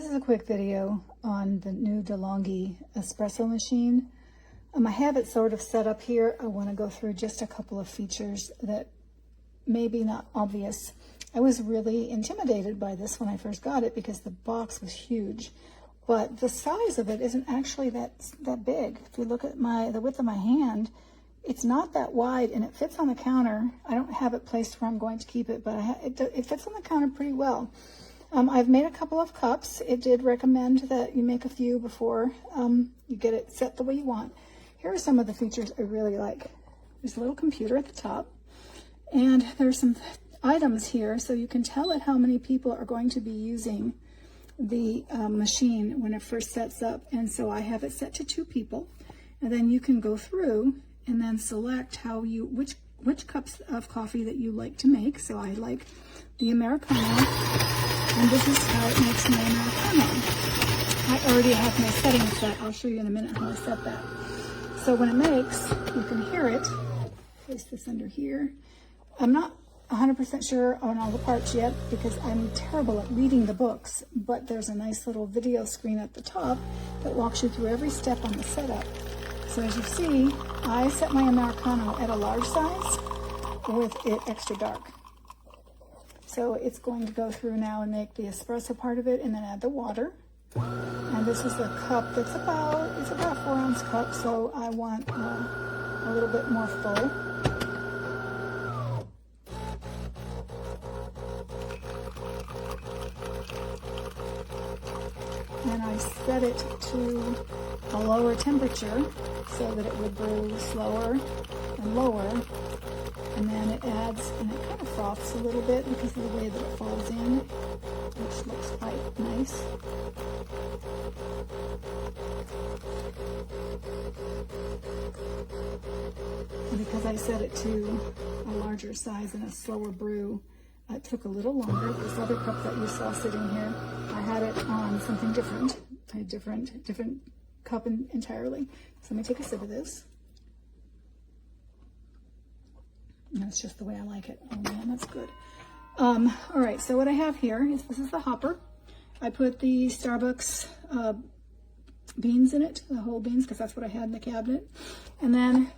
This is a quick video on the new DeLonghi espresso machine. I have it sort of set up here. I want to go through just a couple of features that may be not obvious. I was really intimidated by this when I first got it because the box was huge, but the size of it isn't actually that big. If you look at the width of my hand, it's not that wide and it fits on the counter. I don't have it placed where I'm going to keep it, but it fits on the counter pretty well. I've made a couple of cups. It did recommend that you make a few before you get it set the way you want. Here are some of the features I really like. There's a little computer at the top, and there's some items here so you can tell it how many people are going to be using the machine when it first sets up. And so I have it set to 2 people, and then you can go through and then select which cups of coffee that you like to make. So I like the Americano, and this is how it makes my Americano. I already have my settings set. I'll show you in a minute how I set that. So when it makes, you can hear it. Place this under here. I'm not 100% sure on all the parts yet because I'm terrible at reading the books, but there's a nice little video screen at the top that walks you through every step on the setup. So as you see, I set my Americano at a large size with it extra dark. So it's going to go through now and make the espresso part of it and then add the water. And this is a cup that's it's about a 4-ounce cup, so I want a little bit more full. And I set it to a lower temperature so that it would brew slower and lower. And then it adds, and it kind of froths a little bit because of the way that it falls in, which looks quite nice. And because I set it to a larger size and a slower brew, it took a little longer. This other cup that you saw sitting here, I had it on something different, a different cup entirely. So let me take a sip of this. That's just the way I like it. Oh man, that's good. All right, so what I have here is, this is the hopper. I put the Starbucks beans in it, the whole beans, because that's what I had in the cabinet. And then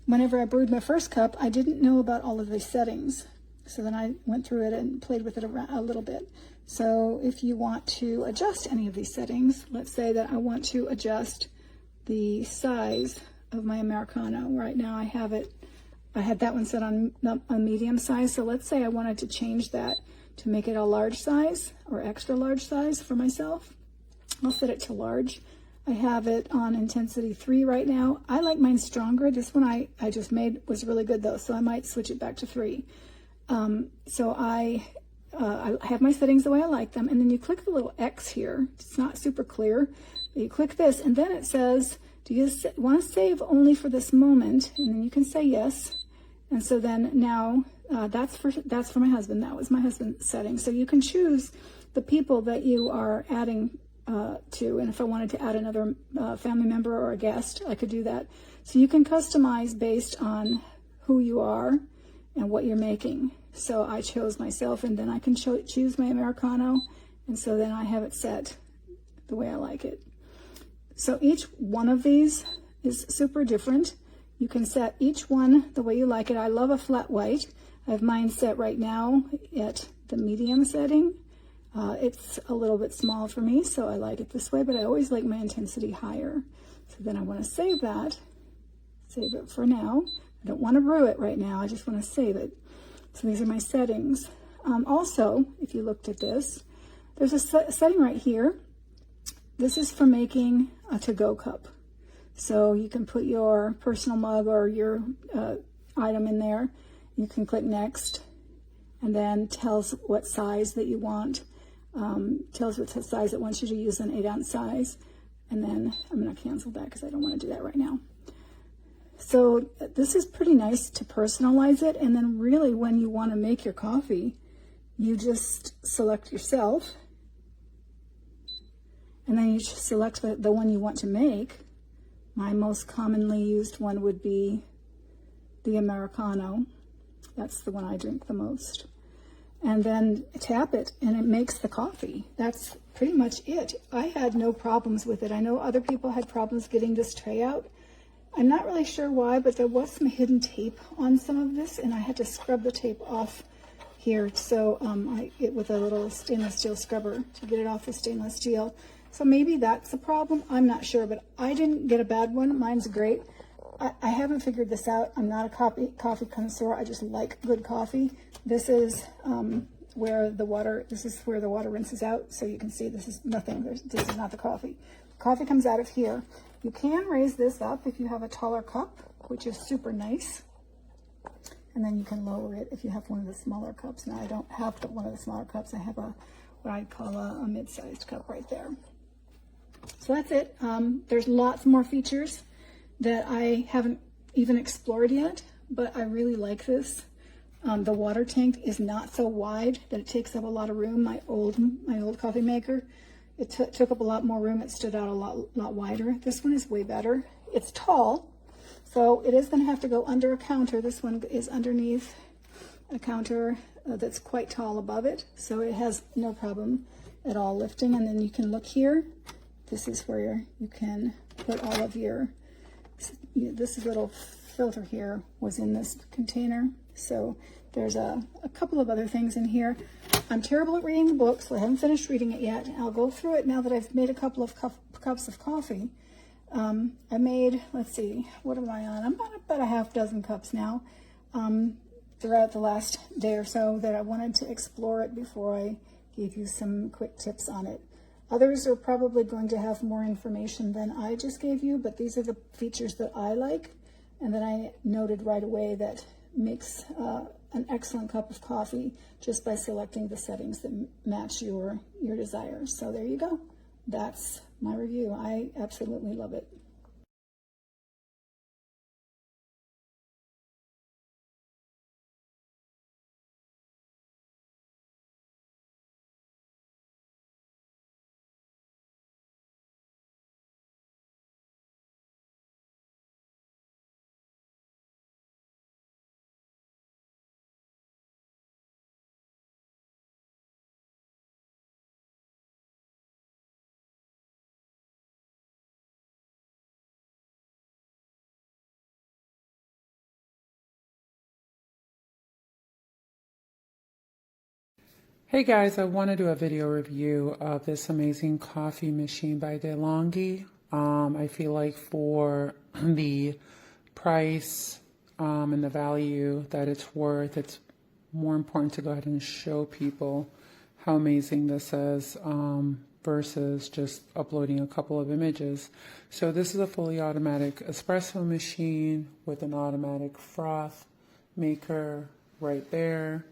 whenever I brewed my first cup, I didn't know about all of these settings. So then I went through it and played with it a little bit. So if you want to adjust any of these settings, let's say that I want to adjust the size of my Americano. Right now I had that one set on a medium size. So let's say I wanted to change that to make it a large size or extra large size for myself. I'll set it to large. I have it on intensity 3 right now. I like mine stronger. This one I just made was really good though, so I might switch it back to 3. So I have my settings the way I like them, and then you click the little X here. It's not super clear. You click this, and then it says, do you want to save only for this moment? And then you can say yes. And so then now that's for my husband. That was my husband's setting. So you can choose the people that you are adding to, and if I wanted to add another family member or a guest, I could do that. So you can customize based on who you are and what you're making. So I chose myself, and then I can choose my Americano, and so then I have it set the way I like it. So each one of these is super different. You can set each one the way you like it. I love a flat white. I have mine set right now at the medium setting. It's a little bit small for me, so I like it this way, but I always like my intensity higher. So then I want to save that. Save it for now. I don't want to brew it right now. I just want to save it. So these are my settings. Also, if you looked at this, there's a setting right here. This is for making a to-go cup. So you can put your personal mug or your item in there. You can click next, and then tells what size that you want. Tells what size it wants you to use, an 8-ounce size. And then I'm going to cancel that because I don't want to do that right now. So this is pretty nice to personalize it. And then really when you want to make your coffee, you just select yourself, and then you select the one you want to make. My most commonly used one would be the Americano. That's the one I drink the most. and then tap it and it makes the coffee. That's pretty much it. I had no problems with it. I know other people had problems getting this tray out. I'm not really sure why, but there was some hidden tape on some of this, and I had to scrub the tape off here. So with a little stainless steel scrubber to get it off the stainless steel. So maybe that's a problem. I'm not sure, but I didn't get a bad one. Mine's great. I haven't figured this out. I'm not a coffee connoisseur. I just like good coffee. This is where the water rinses out. So you can see this is nothing. This is not the coffee. Coffee comes out of here. You can raise this up if you have a taller cup, which is super nice. And then you can lower it if you have one of the smaller cups. Now I don't have one of the smaller cups. I have what I'd call a mid-sized cup right there. So that's it. There's lots more features that I haven't even explored yet, but I really like this. The water tank is not so wide that it takes up a lot of room. My old coffee maker, it took up a lot more room. It stood out a lot wider. This one is way better. It's tall, so it is going to have to go under a counter. This one is underneath a counter that's quite tall above it, so it has no problem at all lifting. And then you can look here. This is where you can put all of your, this little filter here was in this container. So there's a couple of other things in here. I'm terrible at reading the book, so I haven't finished reading it yet. I'll go through it now that I've made a couple of cups of coffee. I made, let's see, what am I on? I'm about a half dozen cups now throughout the last day or so that I wanted to explore it before I gave you some quick tips on it. Others are probably going to have more information than I just gave you, but these are the features that I like and that I noted right away that makes an excellent cup of coffee just by selecting the settings that match your desires. So there you go. That's my review. I absolutely love it. Hey guys, I want to do a video review of this amazing coffee machine by DeLonghi. I feel like for the price and the value that it's worth, it's more important to go ahead and show people how amazing this is versus just uploading a couple of images. So this is a fully automatic espresso machine with an automatic froth maker right there.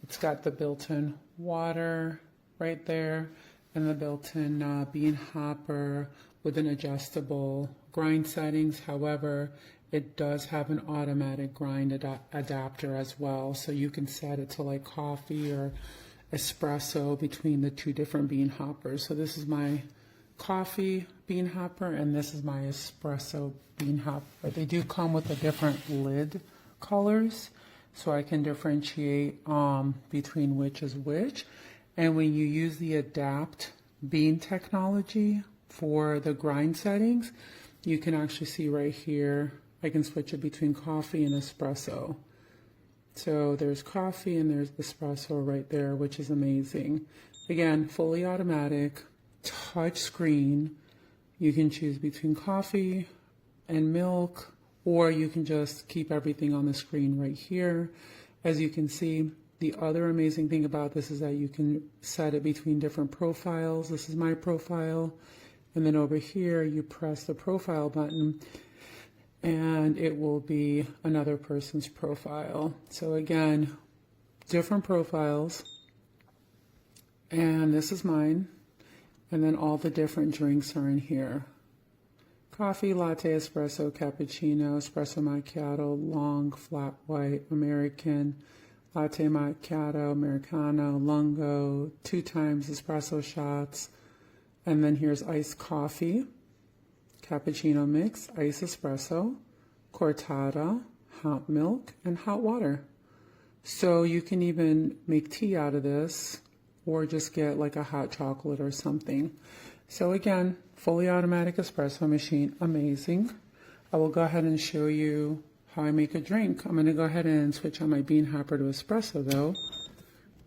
It's got the built-in water right there and the built-in bean hopper with an adjustable grind settings. However, it does have an automatic grind adapter as well, so you can set it to like coffee or espresso between the two different bean hoppers. So this is my coffee bean hopper and this is my espresso bean hopper. They do come with a different lid colors, so I can differentiate between which is which. And when you use the adapt bean technology for the grind settings, you can actually see right here, I can switch it between coffee and espresso. So there's coffee and there's espresso right there, which is amazing. Again, fully automatic, touch screen. You can choose between coffee and milk, or you can just keep everything on the screen right here. As you can see, the other amazing thing about this is that you can set it between different profiles. This is my profile. And then over here, you press the profile button and it will be another person's profile. So again, different profiles. And this is mine. And then all the different drinks are in here. Coffee, latte, espresso, cappuccino, espresso macchiato, long, flat white, American, latte macchiato, Americano, lungo, 2 times espresso shots. And then here's iced coffee, cappuccino mix, iced espresso, cortado, hot milk, and hot water. So you can even make tea out of this or just get like a hot chocolate or something. So again, fully automatic espresso machine, amazing. I will go ahead and show you how I make a drink. I'm going to go ahead and switch on my bean hopper to espresso though.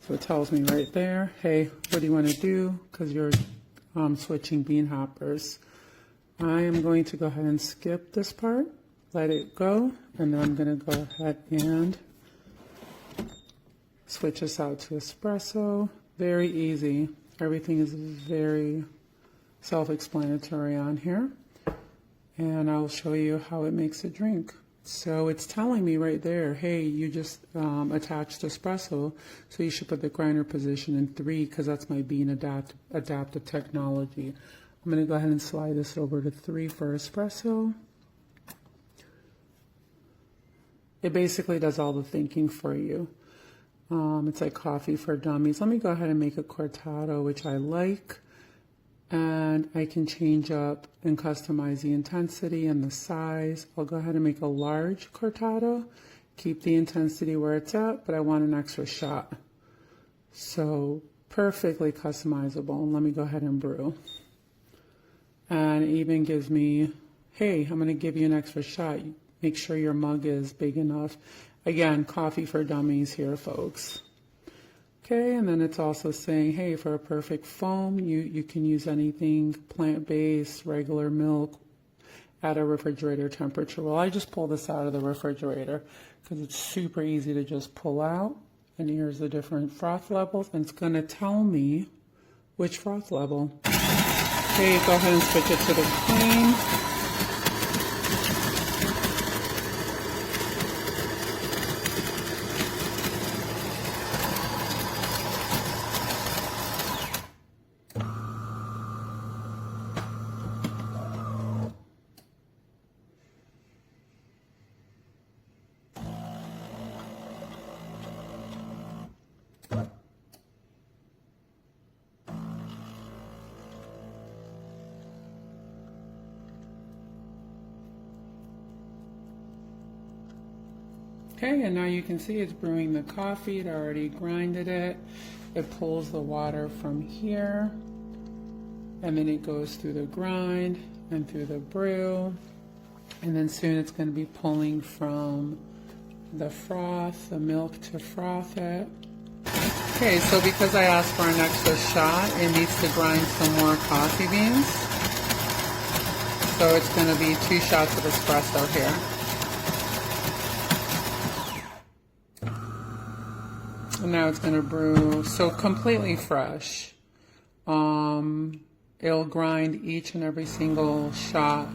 So it tells me right there, hey, what do you want to do? Because you're switching bean hoppers. I am going to go ahead and skip this part, let it go, and then I'm going to go ahead and switch this out to espresso. Very easy. Everything is very self-explanatory on here. And I'll show you how it makes a drink. So it's telling me right there, hey, you just attached espresso, so you should put the grinder position in 3 because that's my bean adaptive technology. I'm going to go ahead and slide this over to 3 for espresso. It basically does all the thinking for you. It's like coffee for dummies. Let me go ahead and make a cortado, which I like. And I can change up and customize the intensity and the size. I'll go ahead and make a large cortado, keep the intensity where it's at, but I want an extra shot. So perfectly customizable. Let me go ahead and brew. And it even gives me, hey, I'm going to give you an extra shot. Make sure your mug is big enough. Again, coffee for dummies here, folks. Okay, and then it's also saying, hey, for a perfect foam, you can use anything plant-based, regular milk at a refrigerator temperature. Well, I just pull this out of the refrigerator because it's super easy to just pull out. And here's the different froth levels, and it's going to tell me which froth level. Okay, go ahead and switch it to the plain. Okay, and now you can see it's brewing the coffee. It already grinded it. It pulls the water from here, and then it goes through the grind and through the brew. And then soon it's going to be pulling from the froth, the milk to froth it. Okay, so because I asked for an extra shot, it needs to grind some more coffee beans. So it's going to be 2 shots of espresso here. And now it's going to brew, so completely fresh. It'll grind each and every single shot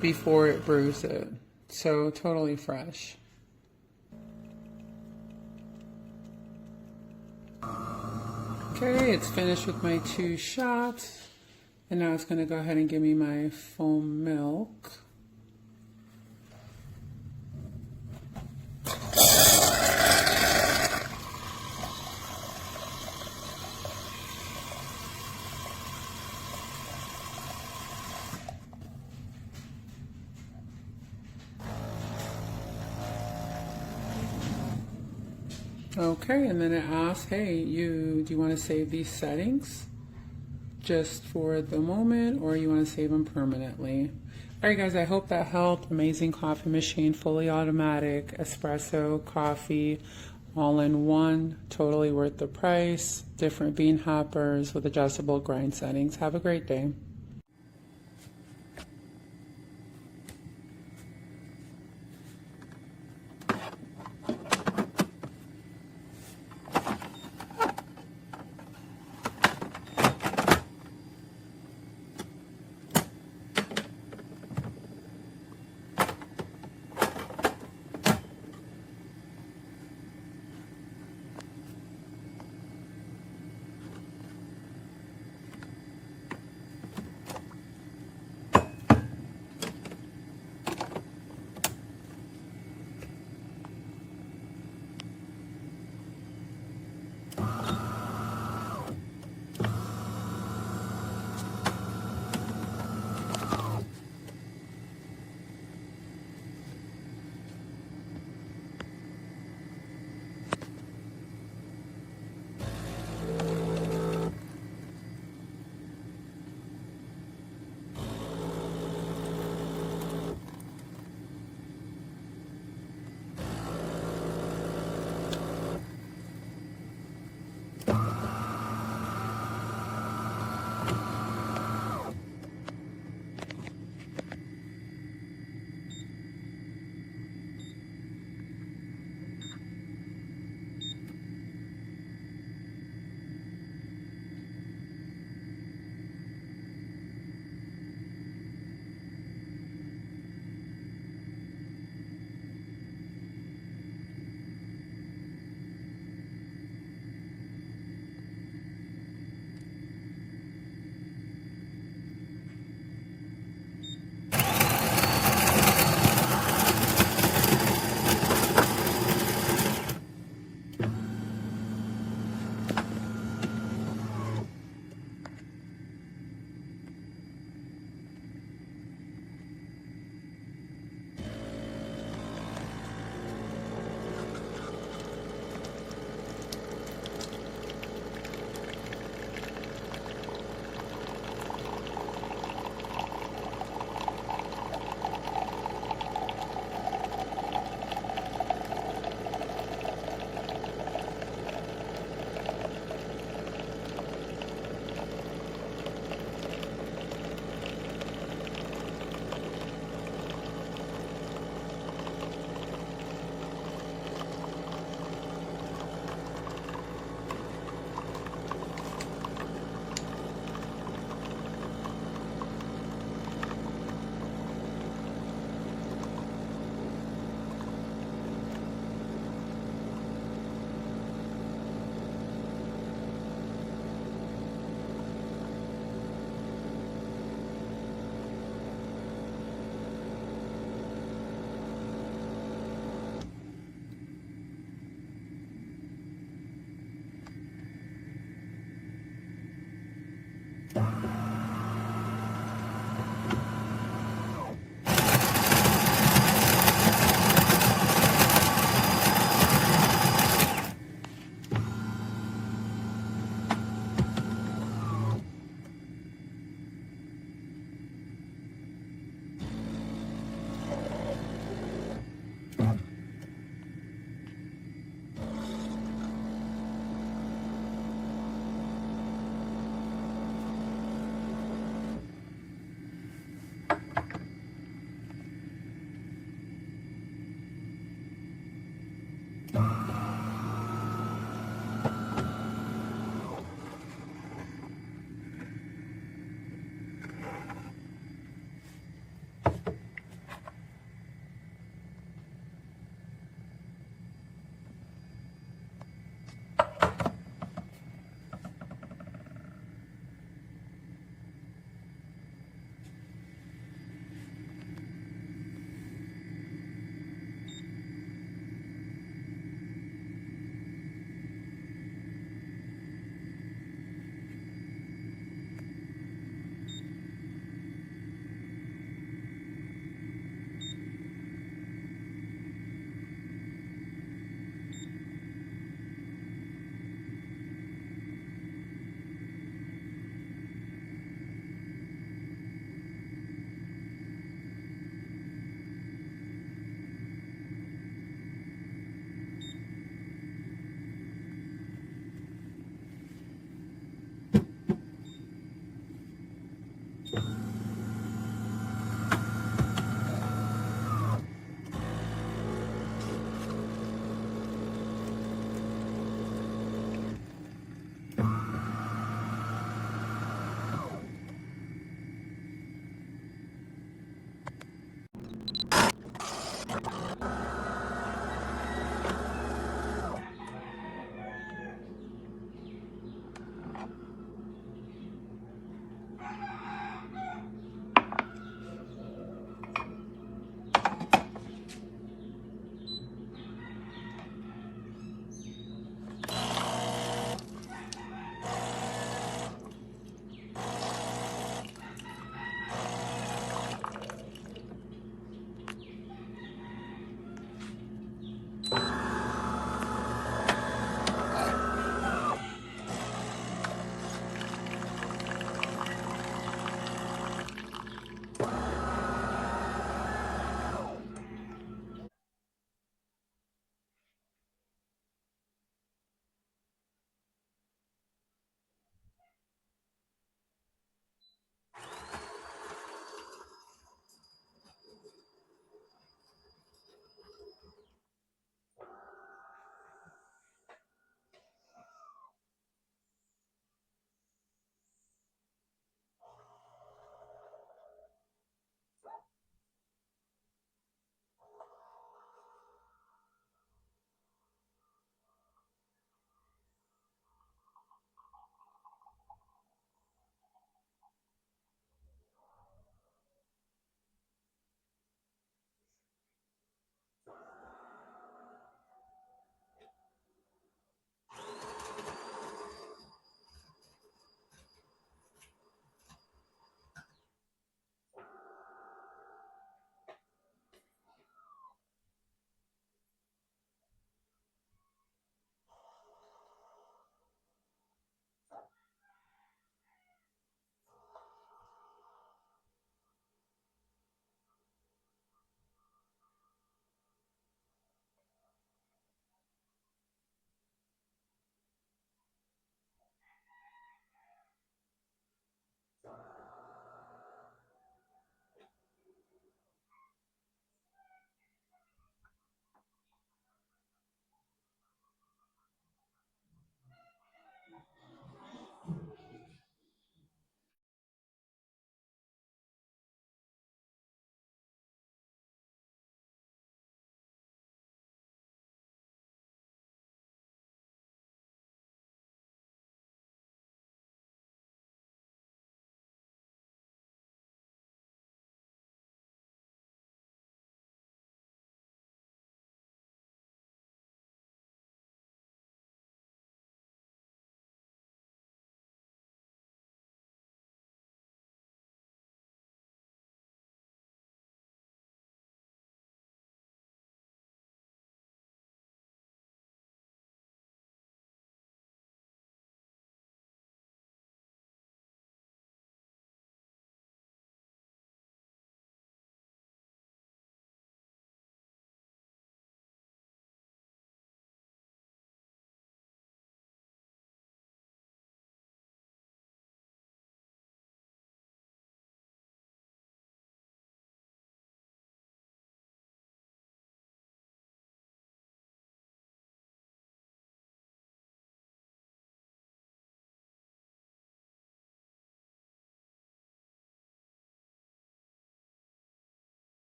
before it brews it. So totally fresh. Okay, it's finished with my 2 shots. And now it's going to go ahead and give me my foam milk. Okay, and then it asks, hey, do you want to save these settings just for the moment, or you want to save them permanently? All right, guys, I hope that helped. Amazing coffee machine, fully automatic, espresso, coffee, all in one, totally worth the price, different bean hoppers with adjustable grind settings. Have a great day.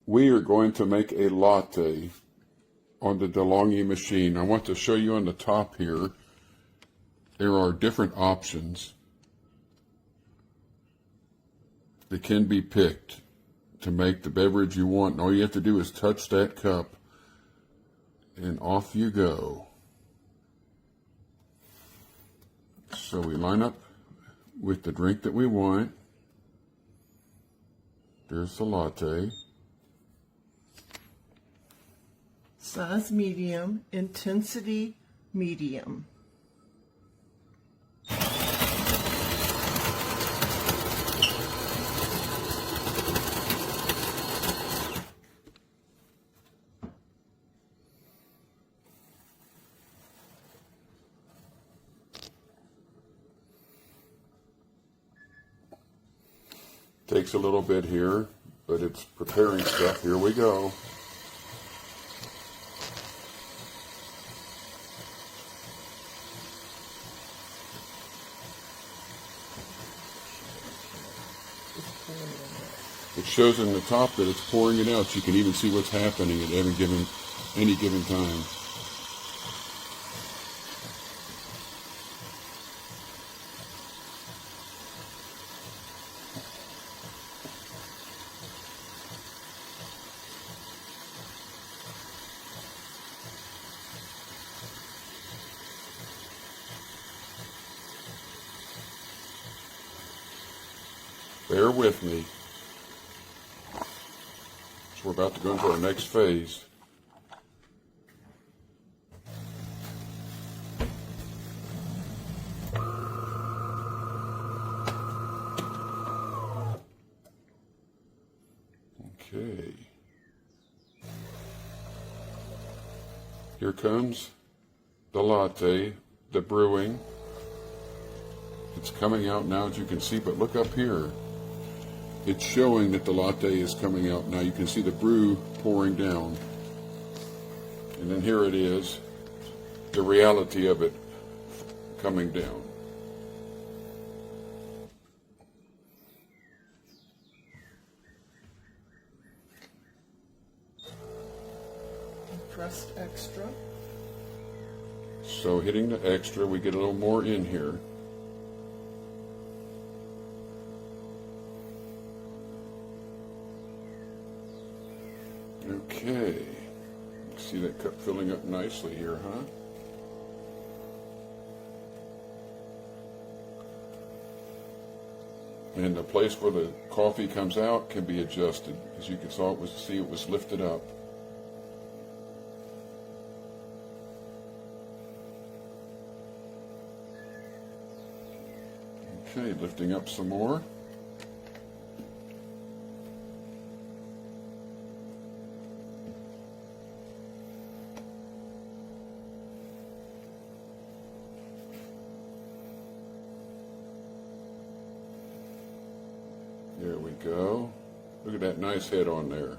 We are going to make a latte on the DeLonghi machine. I want to show you on the top here, there are different options that can be picked to make the beverage you want. And all you have to do is touch that cup and off you go. So we line up with the drink that we want. There's the latte. Size medium, intensity medium. Takes a little bit here, but it's preparing stuff. Here we go. It shows in the top that it's pouring it out. You can even see what's happening at any given time. Bear with me. So we're about to go into our next phase. Okay. Here comes the latte, the brewing. It's coming out now, as you can see, but look up here. It's showing that the latte is coming out now. You can see the brew pouring down. And then here it is, the reality of it coming down. Pressed extra. So hitting the extra, we get a little more in here. Okay, see that cup filling up nicely here, huh? And the place where the coffee comes out can be adjusted. As you can see, it was lifted up. Okay, lifting up some more. There we go. Look at that nice head on there.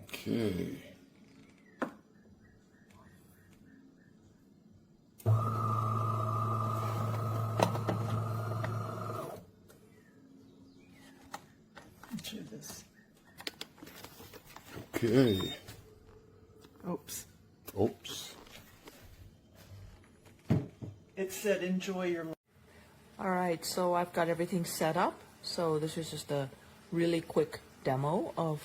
Okay. Do this. Okay. Oops. Oops. It said enjoy your life. All right, so I've got everything set up. So this is just a really quick demo of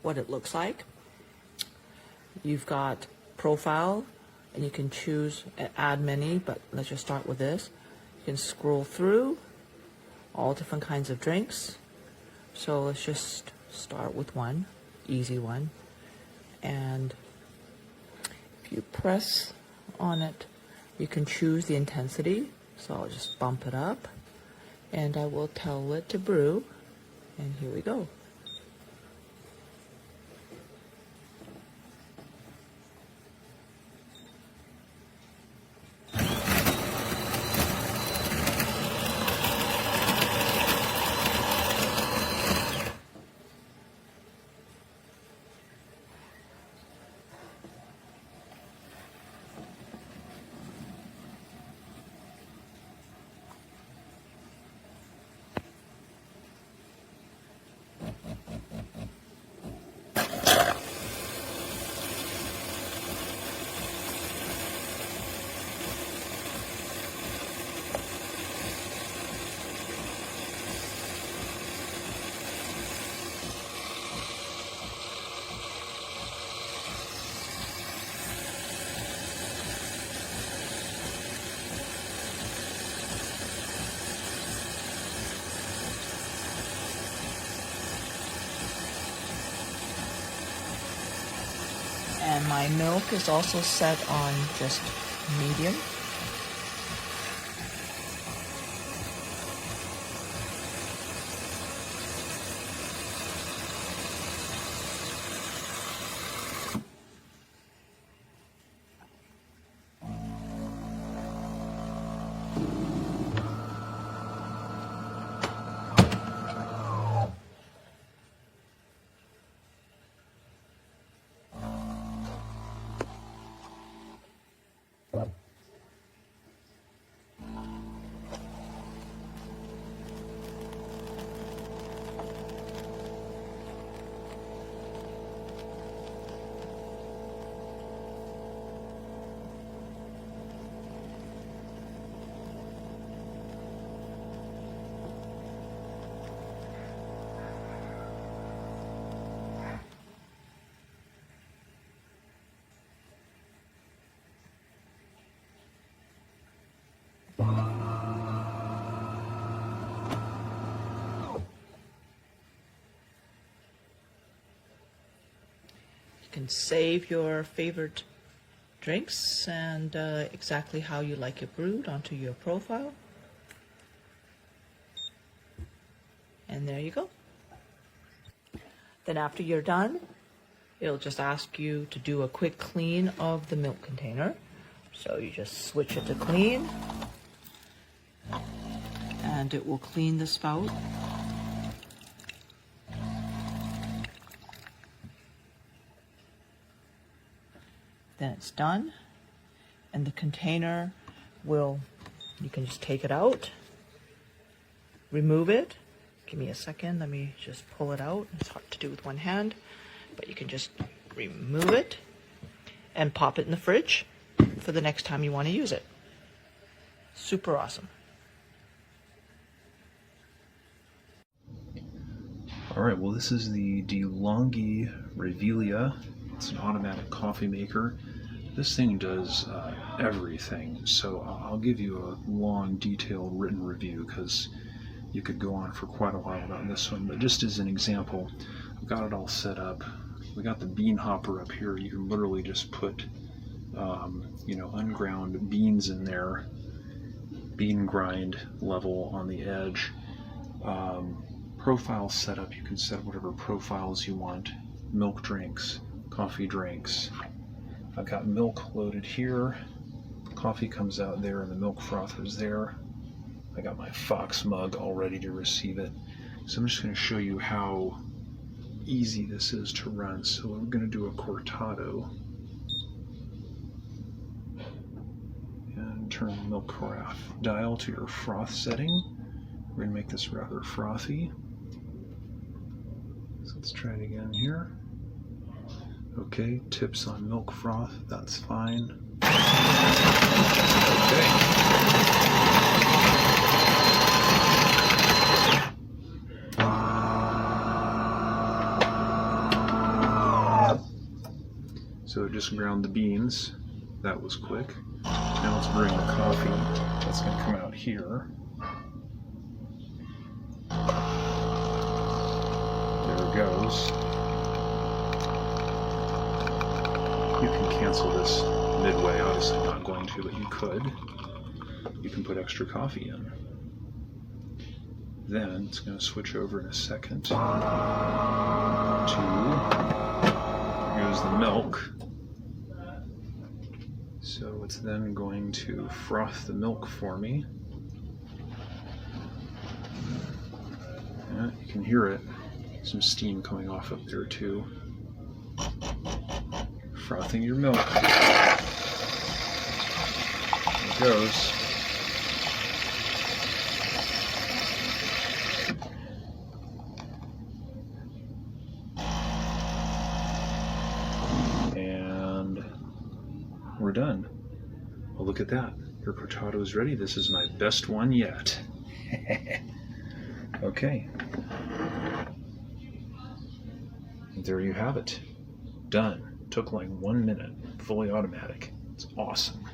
what it looks like. You've got profile, and you can choose add many, but let's just start with this. You can scroll through all different kinds of drinks. So let's just start with one, easy one. And if you press on it, you can choose the intensity. So I'll just bump it up, and I will tell it to brew, and here we go. And my milk is also set on just medium. You can save your favorite drinks and exactly how you like it brewed onto your profile. And there you go. Then after you're done, it'll just ask you to do a quick clean of the milk container. So you just switch it to clean, and it will clean the spout. Then it's done, and the container will, you can just take it out, remove it. Give me a second, let me just pull it out. It's hard to do with one hand, but you can just remove it and pop it in the fridge for the next time you want to use it. Super awesome. All right, well, this is the DeLonghi Rivelia. It's an automatic coffee maker. This thing does everything, so I'll give you a long, detailed written review because you could go on for quite a while about this one. But just as an example, I've got it all set up. We got the bean hopper up here. You can literally just put, unground beans in there, bean grind level on the edge. Profile setup, you can set up whatever profiles you want. Milk drinks, coffee drinks. I've got milk loaded here. Coffee comes out there and the milk frother's there. I got my Fox mug all ready to receive it. So I'm just going to show you how easy this is to run. So we're going to do a cortado. And turn the milk carafe dial to your froth setting. We're going to make this rather frothy. So let's try it again here. Okay, tips on milk froth, that's fine. Okay. So it just ground the beans. That was quick. Now let's bring the coffee. That's going to come out here. There it goes. You can cancel this midway, obviously not going to, but you could. You can put extra coffee in. Then it's going to switch over in a second to, there goes the milk. So it's then going to froth the milk for me. Yeah, you can hear it. Some steam coming off up there too. Frothing your milk. There it goes. And we're done. Well, look at that. Your cortado is ready. This is my best one yet. Okay. There you have it. Done. Took like 1 minute. Fully automatic. It's awesome.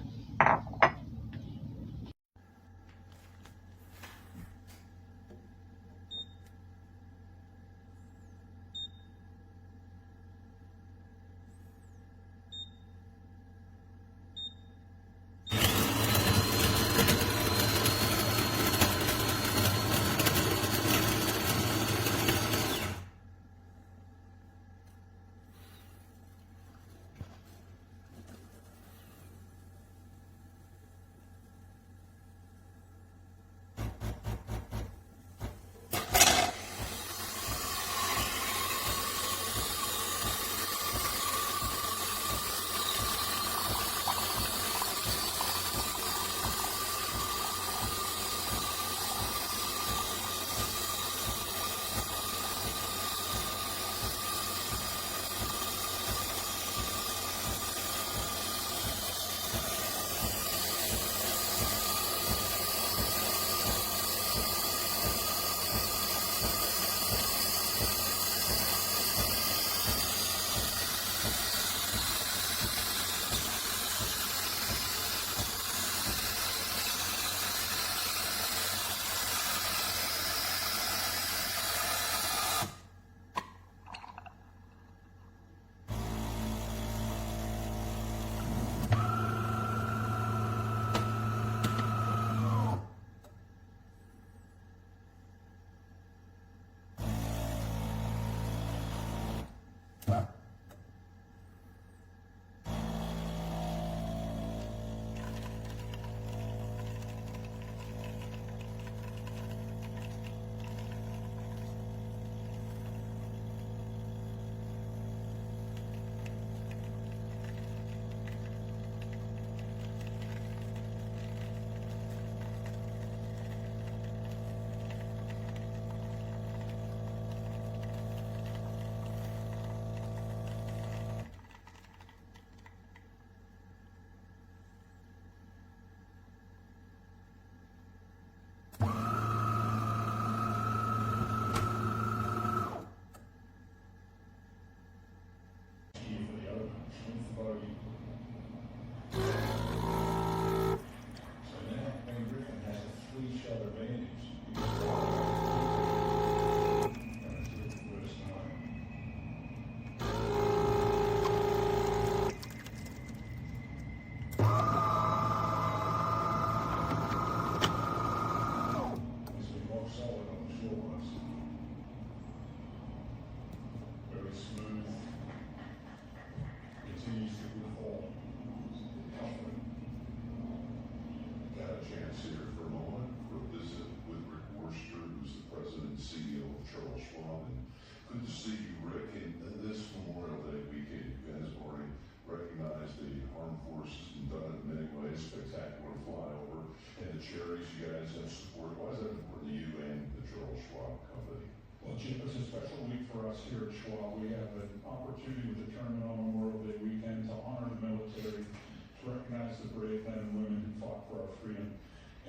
us here at Schwab. We have an opportunity with the tournament on Memorial Day weekend to honor the military, to recognize the brave men and women who fought for our freedom.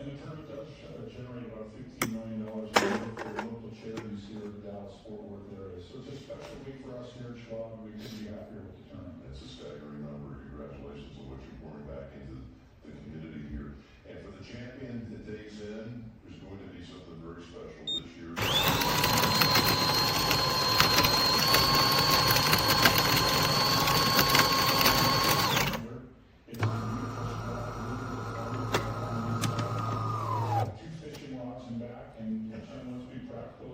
And the tournament does generate about $15 million a year for local charities here in the Dallas-Fort Worth area. So it's a special week for us here at Schwab, and we couldn't be happier with the tournament. It's a staggering number. Congratulations on what you're pouring back into the community here. And for the champion that takes in, there's going to be something very special this year.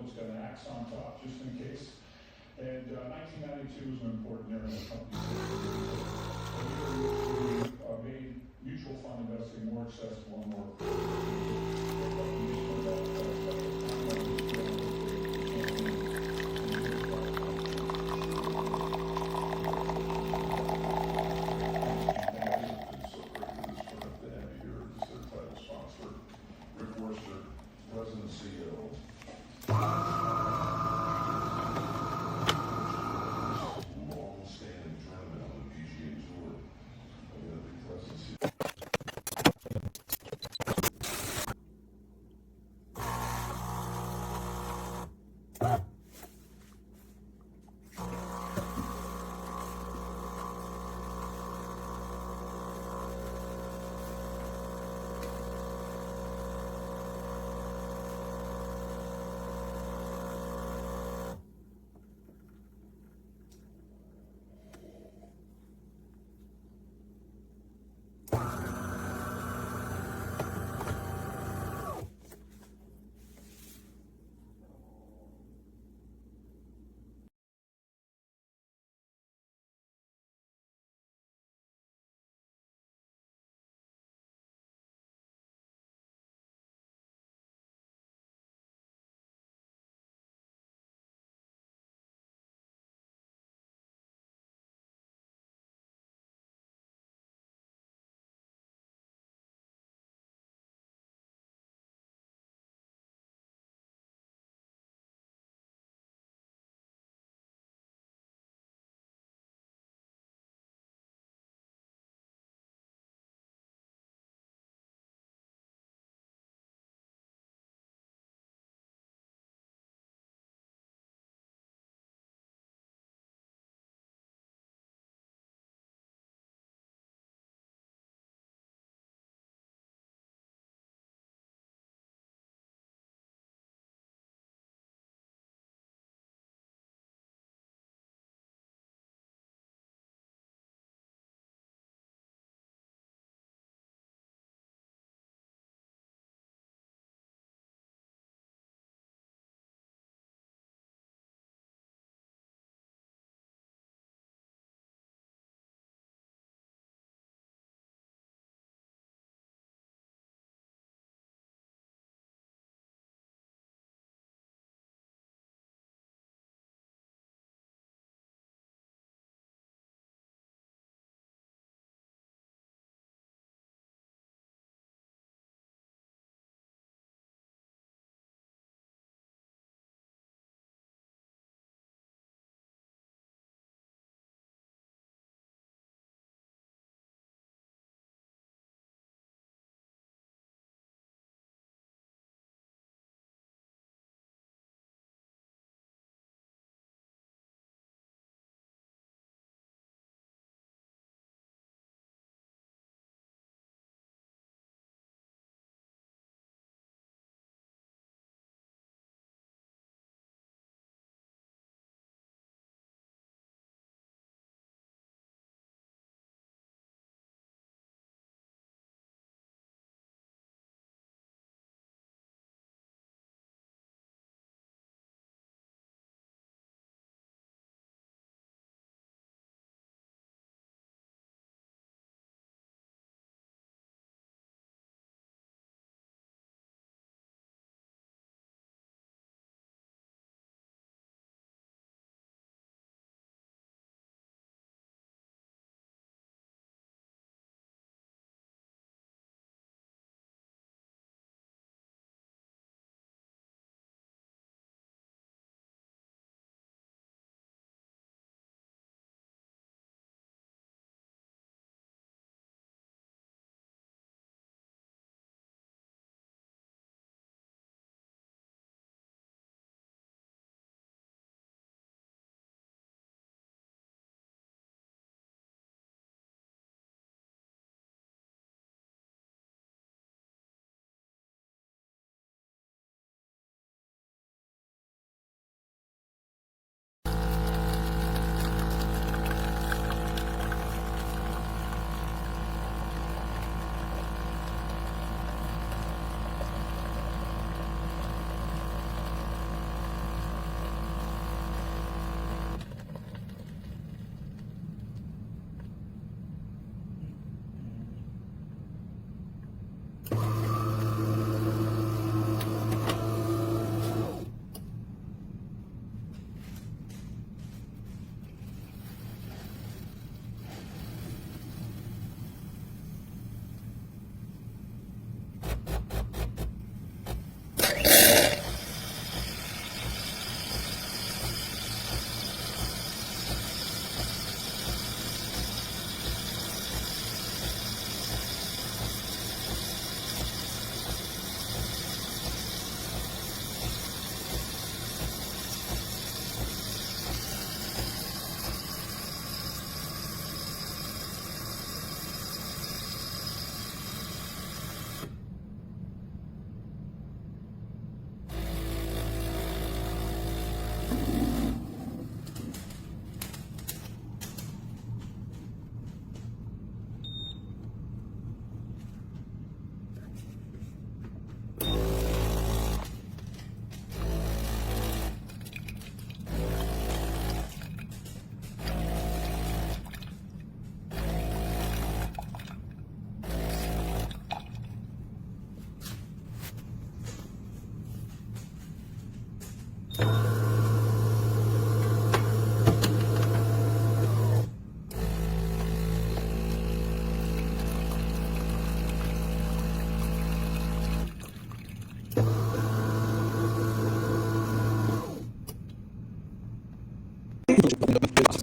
It's got an axe on top, just in case. And 1992 was an important year in the company's history. A year in which we made mutual fund investing more accessible and more President and CEO. Long-standing tournament on the PGA Tour.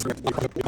All